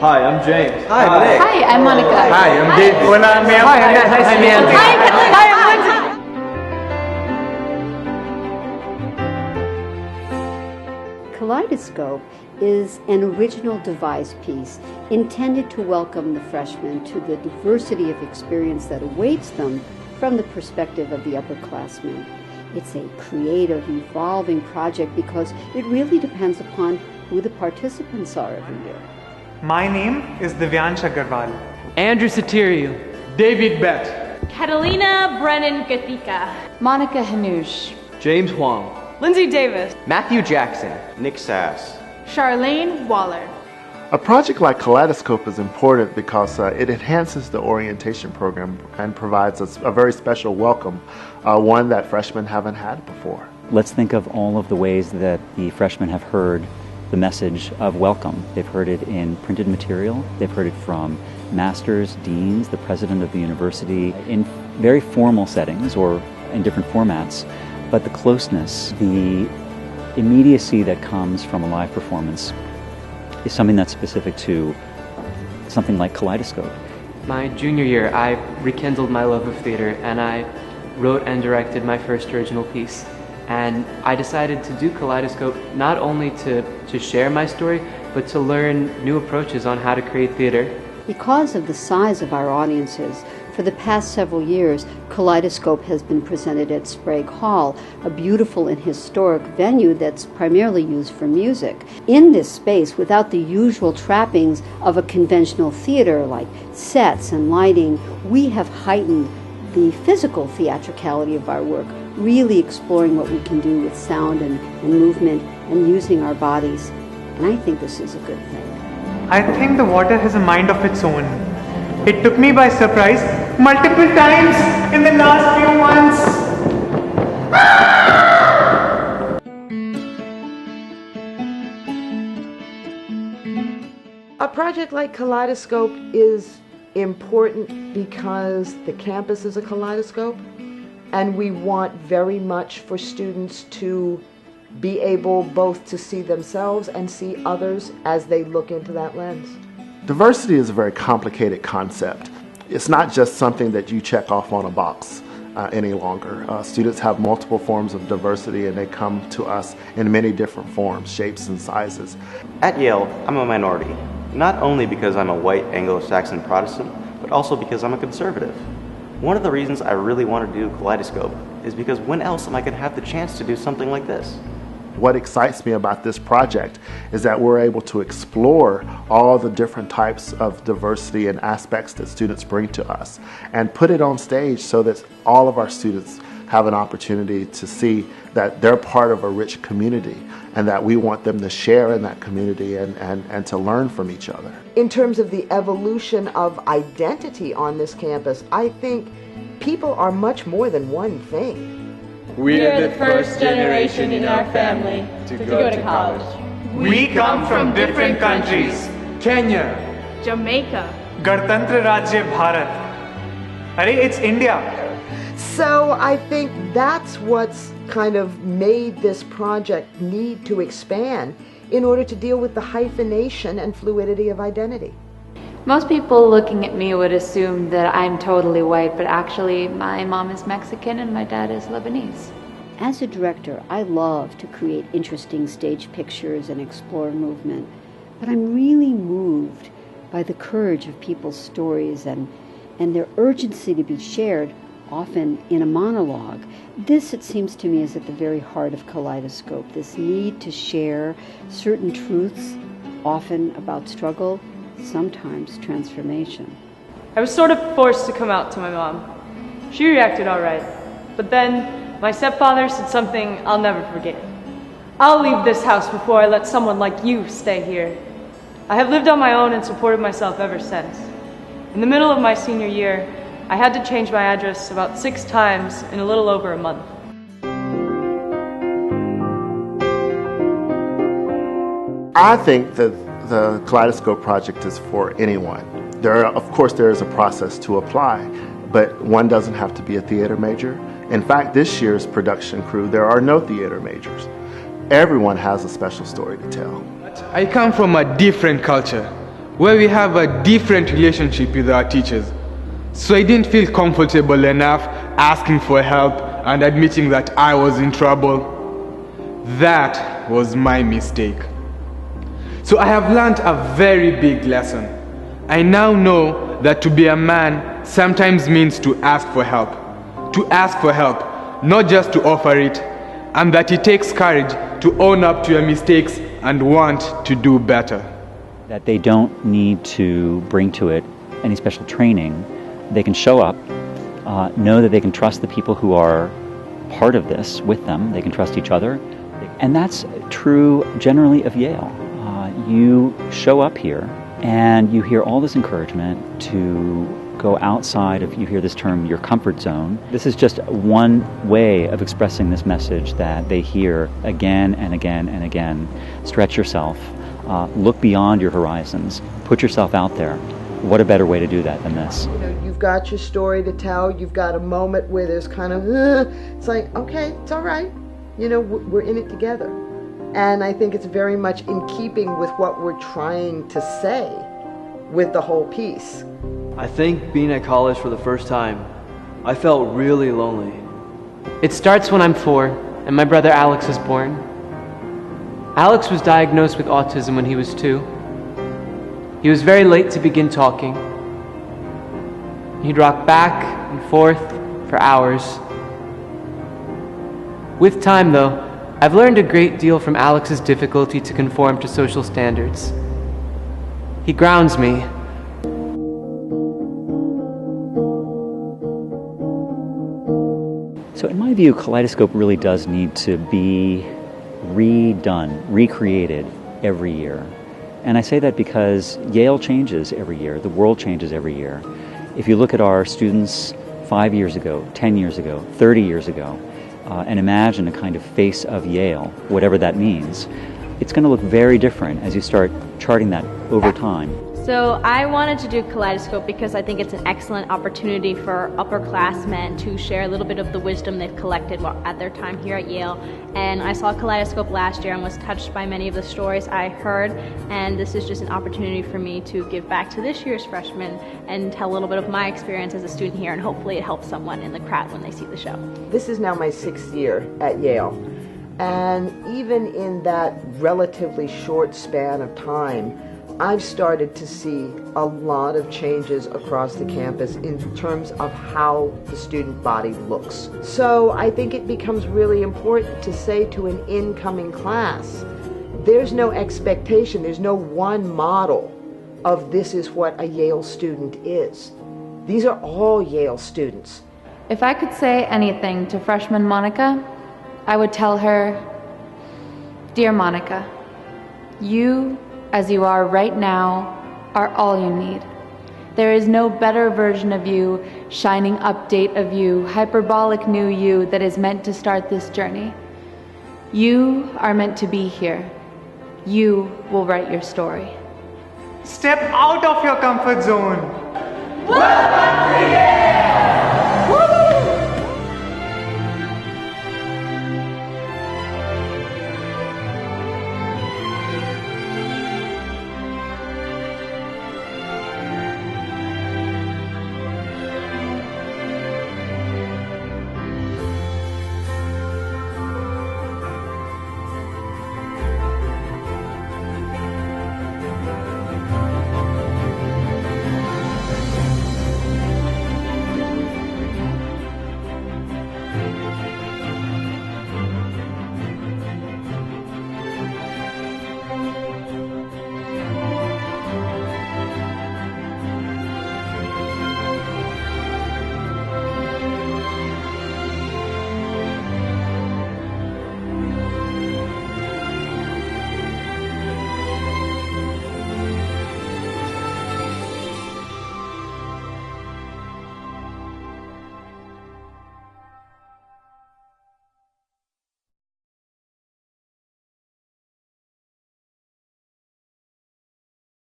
Hi, I'm James. Hi, I'm Nick. Hi, I'm Monica. Hi, I'm Dave. Hola, ma'am. Hi, I'm Nancy. Hi, Nancy. Hi, I'm Lindsay. Kaleidoscope is an original devised piece intended to welcome the freshmen to the diversity of experience that awaits them from the perspective of the upperclassmen. It's a creative, evolving project because it really depends upon who the participants are every year. My name is Divyansh Agarwal. Andrew Satiriu. David Bett. Catalina Brennan Gathika. Monica Hanoush. James Huang. Lindsay Davis. Matthew Jackson. Nick Sass. Charlene Waller. A project like Kaleidoscope is important because it enhances the orientation program and provides us a very special welcome, one that freshmen haven't had before. Let's think of all of the ways that the freshmen have heard the message of welcome. They've heard it in printed material, they've heard it from masters, deans, the president of the university, in very formal settings or in different formats, but the closeness, the immediacy that comes from a live performance is something that's specific to something like Kaleidoscope. My junior year, I rekindled my love of theater and I wrote and directed my first original piece. And I decided to do Kaleidoscope not only to share my story, but to learn new approaches on how to create theater. Because of the size of our audiences, for the past several years, Kaleidoscope has been presented at Sprague Hall, a beautiful and historic venue that's primarily used for music. In this space, without the usual trappings of a conventional theater like sets and lighting, we have heightened the physical theatricality of our work, really exploring what we can do with sound and movement and using our bodies. And I think this is a good thing. I think the water has a mind of its own. It took me by surprise multiple times in the last few months. A project like Kaleidoscope is important because the campus is a kaleidoscope, and we want very much for students to be able both to see themselves and see others as they look into that lens. Diversity is a very complicated concept. It's not just something that you check off on a box any longer. Students have multiple forms of diversity and they come to us in many different forms, shapes, and sizes. At Yale, I'm a minority, not only because I'm a white Anglo-Saxon Protestant, but also because I'm a conservative. One of the reasons I really want to do Kaleidoscope is because when else am I going to have the chance to do something like this? What excites me about this project is that we're able to explore all the different types of diversity and aspects that students bring to us and put it on stage so that all of our students have an opportunity to see that they're part of a rich community and that we want them to share in that community and to learn from each other. In terms of the evolution of identity on this campus, I think people are much more than one thing. We are the first generation in our family to go to college. We come from different countries. Kenya, Jamaica, Gartantra Rajya Bharat. Arey, it's India. So I think that's what's kind of made this project need to expand in order to deal with the hyphenation and fluidity of identity. Most people looking at me would assume that I'm totally white, but actually my mom is Mexican and my dad is Lebanese. As a director, I love to create interesting stage pictures and explore movement, but I'm really moved by the courage of people's stories and their urgency to be shared, often in a monologue. This, it seems to me, is at the very heart of Kaleidoscope, this need to share certain truths, often about struggle, sometimes transformation. I was sort of forced to come out to my mom. She reacted all right, but then my stepfather said something I'll never forget. I'll leave this house before I let someone like you stay here. I have lived on my own and supported myself ever since. In the middle of my senior year, I had to change my address about 6 times in a little over a month. I think that the Kaleidoscope project is for anyone. Of course, there is a process to apply, but one doesn't have to be a theater major. In fact, this year's production crew, there are no theater majors. Everyone has a special story to tell. I come from a different culture. where we have a different relationship with our teachers. So I didn't feel comfortable enough asking for help and admitting that I was in trouble. That was my mistake. So I have learned a very big lesson. I now know that to be a man sometimes means to ask for help. To ask for help, not just to offer it, and that it takes courage to own up to your mistakes and want to do better. That they don't need to bring to it any special training. They can show up, know that they can trust the people who are part of this with them. They can trust each other. And that's true generally of Yale. You show up here and you hear all this encouragement to go outside of, you hear this term, your comfort zone. This is just one way of expressing this message that they hear again and again and again. Stretch yourself, look beyond your horizons, put yourself out there. What a better way to do that than this? You know, you've got your story to tell, you've got a moment where there's kind of, it's like, okay, it's all right. You know, we're in it together. And I think it's very much in keeping with what we're trying to say with the whole piece. I think being at college for the first time, I felt really lonely. It starts when I'm 4 and my brother Alex is born. Alex was diagnosed with autism when he was 2. He was very late to begin talking. He'd rock back and forth for hours. With time, though, I've learned a great deal from Alex's difficulty to conform to social standards. He grounds me. So in my view, Kaleidoscope really does need to be redone, recreated every year. And I say that because Yale changes every year, the world changes every year. If you look at our students 5 years ago, 10 years ago, 30 years ago, and imagine a kind of face of Yale, whatever that means, it's going to look very different as you start charting that over time. So I wanted to do Kaleidoscope because I think it's an excellent opportunity for upperclassmen to share a little bit of the wisdom they've collected at their time here at Yale. And I saw Kaleidoscope last year and was touched by many of the stories I heard, and this is just an opportunity for me to give back to this year's freshmen and tell a little bit of my experience as a student here, and hopefully it helps someone in the crowd when they see the show. This is now my 6th year at Yale, and even in that relatively short span of time, I've started to see a lot of changes across the campus in terms of how the student body looks. So I think it becomes really important to say to an incoming class, there's no expectation, there's no one model of this is what a Yale student is. These are all Yale students. If I could say anything to freshman Monica, I would tell her, "Dear Monica, you, as you are right now, are all you need. There is no better version of you, shining update of you, hyperbolic new you that is meant to start this journey. You are meant to be here. You will write your story." Step out of your comfort zone. Welcome to Yale!